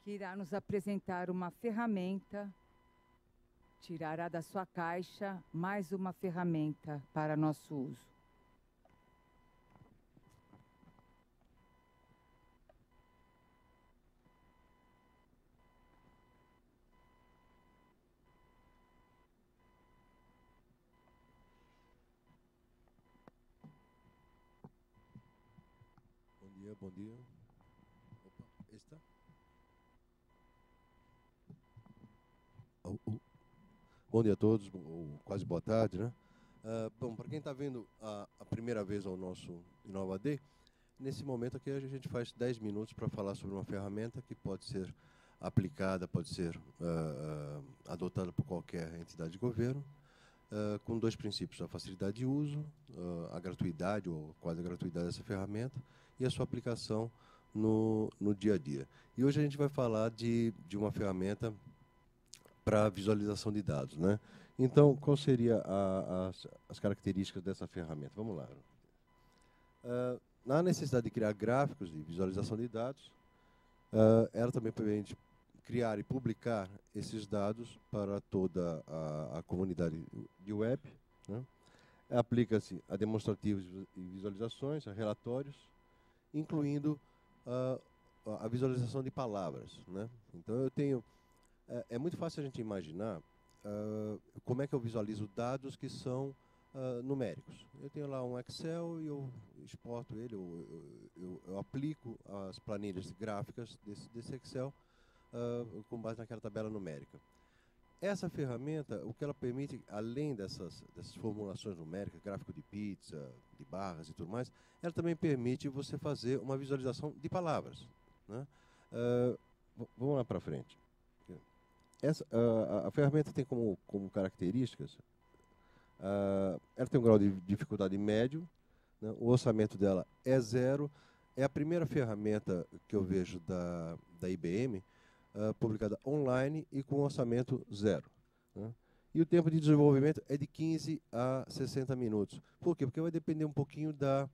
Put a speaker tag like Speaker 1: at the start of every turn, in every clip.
Speaker 1: que irá nos apresentar uma ferramenta, tirará da sua caixa mais uma ferramenta para nosso uso.
Speaker 2: Bom dia, bom dia. Opa, está? Bom dia a todos, ou quase boa tarde, né? Bom, para quem está vendo a primeira vez ao nosso Inova Day, nesse momento aqui a gente faz 10 minutos para falar sobre uma ferramenta que pode ser aplicada, pode ser adotada por qualquer entidade de governo, com dois princípios: a facilidade de uso, a gratuidade ou quase a gratuidade dessa ferramenta e a sua aplicação no dia a dia. E hoje a gente vai falar de uma ferramenta para visualização de dados, né? Então, qual seria as características dessa ferramenta? Vamos lá. Na necessidade de criar gráficos de visualização de dados, ela também permite criar e publicar esses dados para toda a comunidade de web, né? Aplica-se a demonstrativos e visualizações, a relatórios, incluindo a visualização de palavras, né? Então, eu tenho... É muito fácil a gente imaginar como é que eu visualizo dados que são numéricos. Eu tenho lá um Excel e eu exporto ele, eu aplico as planilhas gráficas desse Excel com base naquela tabela numérica. Essa ferramenta, o que ela permite, além dessas formulações numéricas, gráfico de pizza, de barras e tudo mais, ela também permite você fazer uma visualização de palavras, né? Vamos lá para frente. A ferramenta tem como características, ela tem um grau de dificuldade médio, né? O orçamento dela é 0, é a primeira ferramenta que eu vejo da IBM, publicada online e com orçamento 0, né? E o tempo de desenvolvimento é de 15 a 60 minutos. Por quê? Porque vai depender um pouquinho da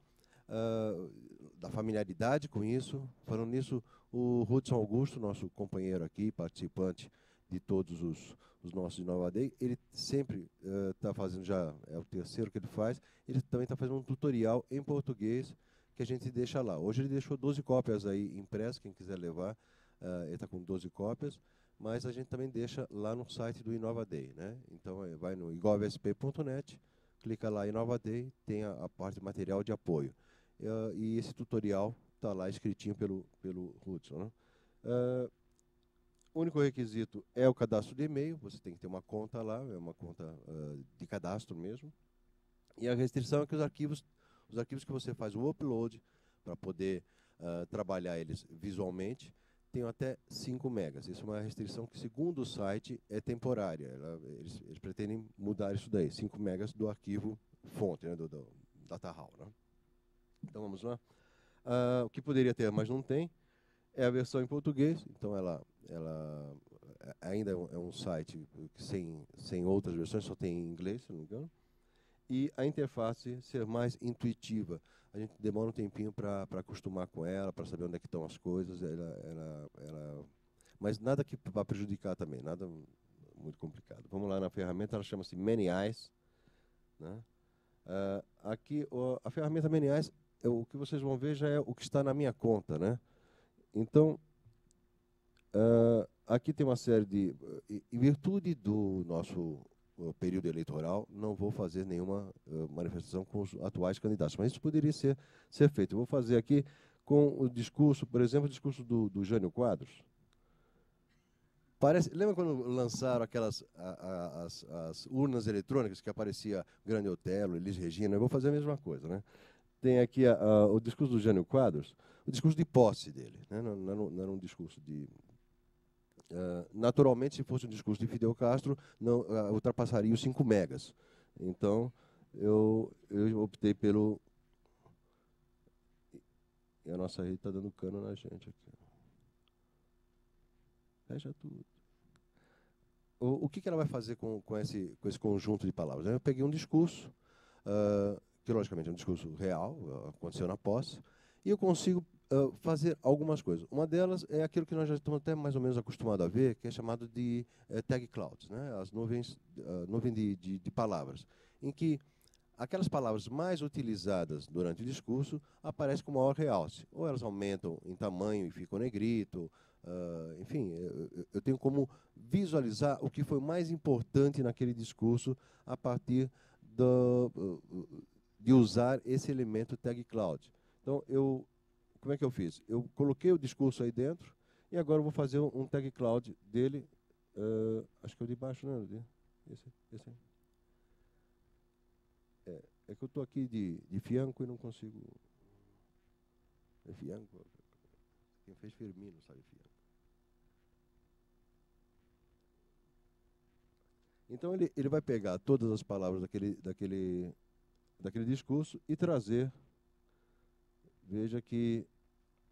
Speaker 2: familiaridade com isso. Falando nisso, o Hudson Augusto, nosso companheiro aqui, participante de todos os nossos Inova Day, ele sempre está fazendo, já é o terceiro que ele faz, ele também está fazendo um tutorial em português que a gente deixa lá. Hoje ele deixou 12 cópias aí impressas, quem quiser levar, ele está com 12 cópias, mas a gente também deixa lá no site do Inova Day, né? Então vai no igovsp.net, clica lá em Inova Day, tem a parte de material de apoio. E esse tutorial está lá escritinho pelo Hudson, né? O único requisito é o cadastro de e-mail, você tem que ter uma conta lá, é uma conta de cadastro mesmo. E a restrição é que os arquivos que você faz o upload para poder trabalhar eles visualmente, tem até 5 megas. Isso é uma restrição que, segundo o site, é temporária. Eles pretendem mudar isso daí, 5 megas do arquivo fonte, né, do data raw, né? Então vamos lá. O que poderia ter, mas não tem, é a versão em português. Então ela ainda é um site sem outras versões, só tem em inglês, se não me engano. E a interface ser mais intuitiva. A gente demora um tempinho para acostumar com ela, para saber onde é que estão as coisas. Mas nada que vá prejudicar também, nada muito complicado. Vamos lá na ferramenta, ela chama-se Many Eyes, né? Aqui, a ferramenta Many Eyes, o que vocês vão ver já é o que está na minha conta, né? Então, aqui tem uma série de... Em virtude do nosso período eleitoral, não vou fazer nenhuma manifestação com os atuais candidatos, mas isso poderia ser feito. Eu vou fazer aqui com o discurso, por exemplo, o discurso do Jânio Quadros. Lembra quando lançaram aquelas as urnas eletrônicas que aparecia Grande Otelo, Elis Regina? Eu vou fazer a mesma coisa, né? Tem aqui o discurso do Jânio Quadros, o discurso de posse dele, né? Não era um discurso de... naturalmente, se fosse um discurso de Fidel Castro, não ultrapassaria os 5 megas. Então, eu optei pelo... E a nossa rede está dando cano na gente aqui. Fecha tudo. O que ela vai fazer com esse conjunto de palavras? Eu peguei um discurso, que logicamente é um discurso real, aconteceu na posse, e eu consigo fazer algumas coisas. Uma delas é aquilo que nós já estamos até mais ou menos acostumados a ver, que é chamado de tag clouds, né? As nuvens, nuvem de palavras, em que aquelas palavras mais utilizadas durante o discurso aparecem com maior realce. Ou elas aumentam em tamanho e ficam negrito. Enfim, eu tenho como visualizar o que foi mais importante naquele discurso a partir de usar esse elemento tag cloud. Então, como é que eu fiz? Eu coloquei o discurso aí dentro e agora eu vou fazer um tag cloud dele. Acho que é o de baixo, não é? Esse aí. É que eu estou aqui de fianco e não consigo. É fianco? Quem fez Firmino sabe fianco. Então ele vai pegar todas as palavras daquele discurso e trazer. Veja que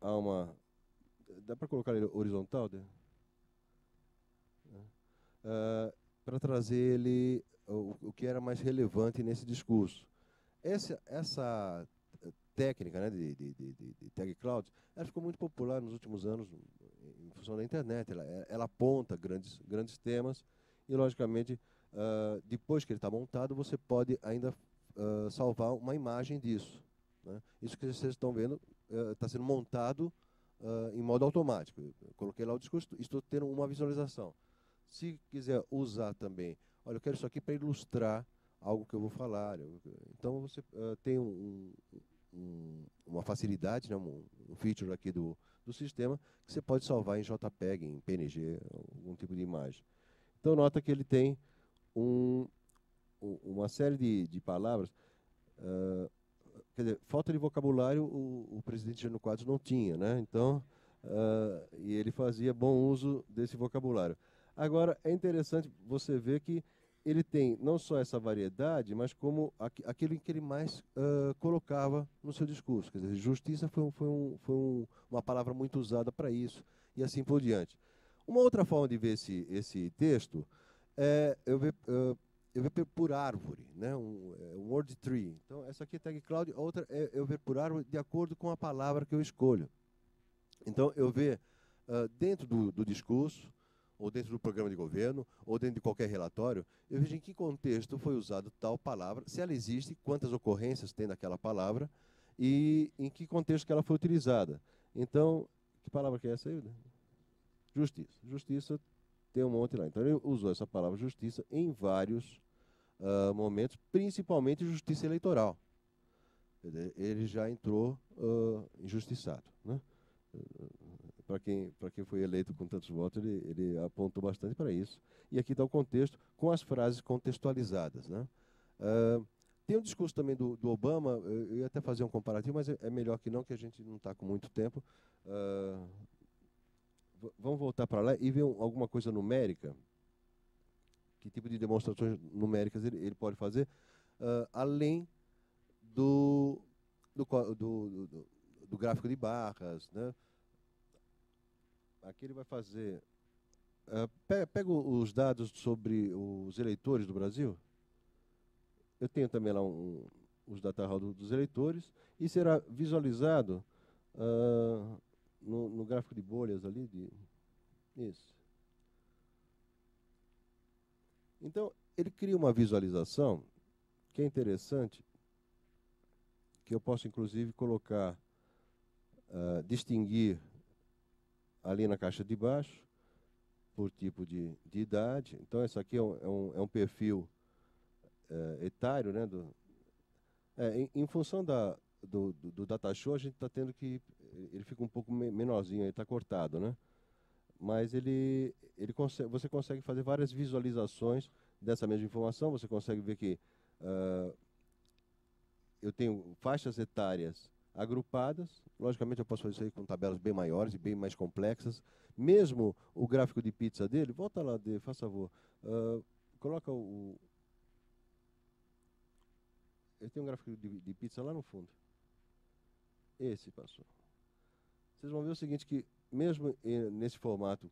Speaker 2: há uma. Dá para colocar ele horizontal? Para trazer ele o que era mais relevante nesse discurso. Essa técnica, né, de tag cloud, ela ficou muito popular nos últimos anos em função da internet. Ela aponta grandes temas e, logicamente, depois que ele está montado, você pode ainda salvar uma imagem disso. Né? Isso que vocês estão vendo está sendo montado em modo automático. Eu coloquei lá o discurso, estou tendo uma visualização. Se quiser usar também, olha, eu quero isso aqui para ilustrar algo que eu vou falar. Então você tem uma facilidade, né, um feature aqui do sistema, que você pode salvar em JPEG, em PNG, algum tipo de imagem. Então nota que ele tem uma série de palavras. Quer dizer, falta de vocabulário o presidente Jânio Quadros não tinha, né? Então, e ele fazia bom uso desse vocabulário. Agora, é interessante você ver que ele tem não só essa variedade, mas como aquilo em que ele mais colocava no seu discurso. Quer dizer, justiça foi uma palavra muito usada para isso, e assim por diante. Uma outra forma de ver esse texto é eu ver por árvore, né? Um word tree. Então, essa aqui é tag cloud, a outra é eu ver por árvore de acordo com a palavra que eu escolho. Então, eu ver dentro do discurso, ou dentro do programa de governo, ou dentro de qualquer relatório, eu vejo em que contexto foi usado tal palavra, se ela existe, quantas ocorrências tem daquela palavra, e em que contexto que ela foi utilizada. Então, que palavra que é essa aí? Justiça. Justiça tem um monte lá. Então, ele usou essa palavra justiça em vários momentos, principalmente justiça eleitoral. Ele já entrou injustiçado, né? Para quem foi eleito com tantos votos, ele apontou bastante para isso. E aqui está o contexto, com as frases contextualizadas, né? Tem um discurso também do Obama, eu ia até fazer um comparativo, mas é melhor que não, que a gente não está com muito tempo. Vamos voltar para lá e ver alguma coisa numérica. Que tipo de demonstrações numéricas ele pode fazer, além do gráfico de barras, né? Aqui ele vai fazer... pega os dados sobre os eleitores do Brasil. Eu tenho também lá os data raw dos eleitores, e será visualizado no gráfico de bolhas ali. Isso. Então, ele cria uma visualização que é interessante, que eu posso, inclusive, colocar, distinguir ali na caixa de baixo, por tipo de idade. Então, esse aqui é um perfil etário, né? Em função do data show, a gente está tendo que... Ele fica um pouco menorzinho, ele está cortado, né? Mas você consegue fazer várias visualizações dessa mesma informação. Você consegue ver que eu tenho faixas etárias agrupadas. Logicamente, eu posso fazer isso aí com tabelas bem maiores e bem mais complexas. Mesmo o gráfico de pizza dele, volta lá, faz favor. Coloca ele tem um gráfico de pizza lá no fundo. Esse passou. Vocês vão ver o seguinte, que mesmo nesse formato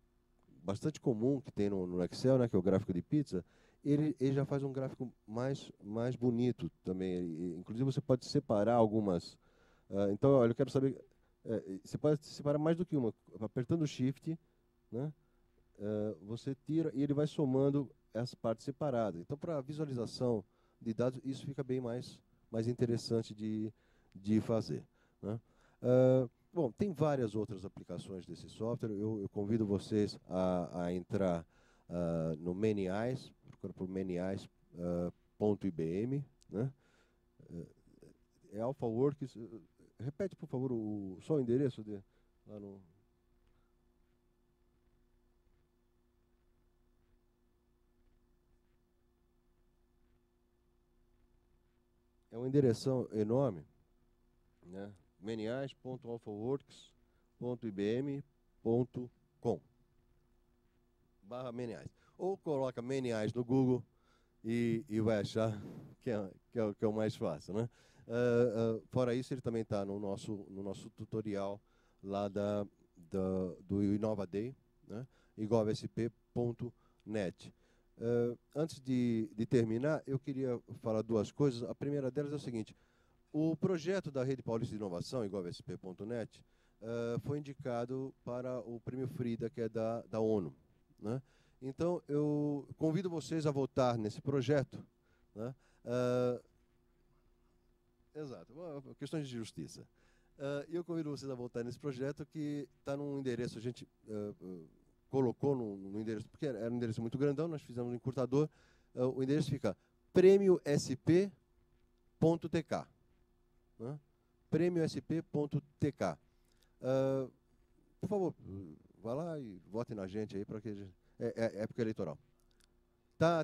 Speaker 2: bastante comum que tem no Excel, né, que é o gráfico de pizza, ele já faz um gráfico mais bonito também. Inclusive, você pode separar algumas... então, olha, eu quero saber... você pode separar mais do que uma. Apertando o Shift, né, você tira e ele vai somando as partes separadas. Então, para visualização de dados, isso fica bem mais interessante de fazer, né? Bom, tem várias outras aplicações desse software. Eu convido vocês a entrar no Many Eyes, procura por manyeyes.ibm, né? É AlphaWorks. Repete, por favor, só o endereço lá no... É um endereção enorme, né? manyeyes.alphaworks.ibm.com/manyeyes. Ou coloca Manyeyes no Google e vai achar que é o mais fácil, né? Fora isso, ele também está no nosso tutorial lá do Innova Day, né? igovsp.net. Antes de terminar, eu queria falar duas coisas. A primeira delas é o seguinte: o projeto da Rede Paulista de Inovação, igovsp.net, foi indicado para o Prêmio Frida, que é da ONU, né? Então, eu convido vocês a votar nesse projeto, né? Exato, questões de justiça. Eu convido vocês a votar nesse projeto, que está num endereço, a gente colocou no endereço, porque era um endereço muito grandão, nós fizemos um encurtador. O endereço fica prêmiosp.tk, né? prêmiosp.tk. Por favor, vá lá e votem na gente aí, para que é época eleitoral. Tá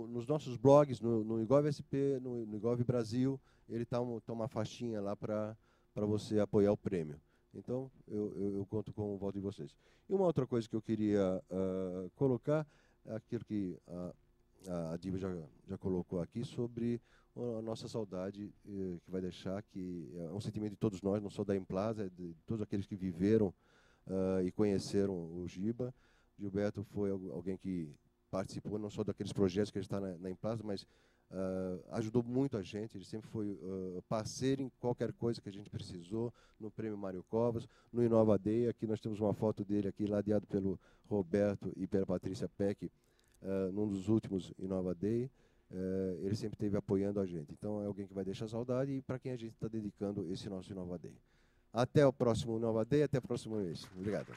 Speaker 2: nos nossos blogs, no igovsp, no Igov Brasil, ele tá uma faixinha lá para você apoiar o prêmio. Então, eu conto com o voto de vocês. E uma outra coisa que eu queria colocar, é aquilo que a Diva já colocou aqui, sobre a nossa saudade, que vai deixar, que é um sentimento de todos nós, não só da Emplaza, é de todos aqueles que viveram e conheceram o Giba. Gilberto foi alguém que participou não só daqueles projetos que ele está na Emplaza, mas ajudou muito a gente. Ele sempre foi parceiro em qualquer coisa que a gente precisou, no Prêmio Mário Covas, no Innova Day. Aqui nós temos uma foto dele aqui, ladeado pelo Roberto e pela Patrícia Peck, num dos últimos Innova Day. Ele sempre esteve apoiando a gente. Então, é alguém que vai deixar saudade e para quem a gente está dedicando esse nosso Innova Day. Até o próximo Innova Day, até o próximo mês. Obrigado.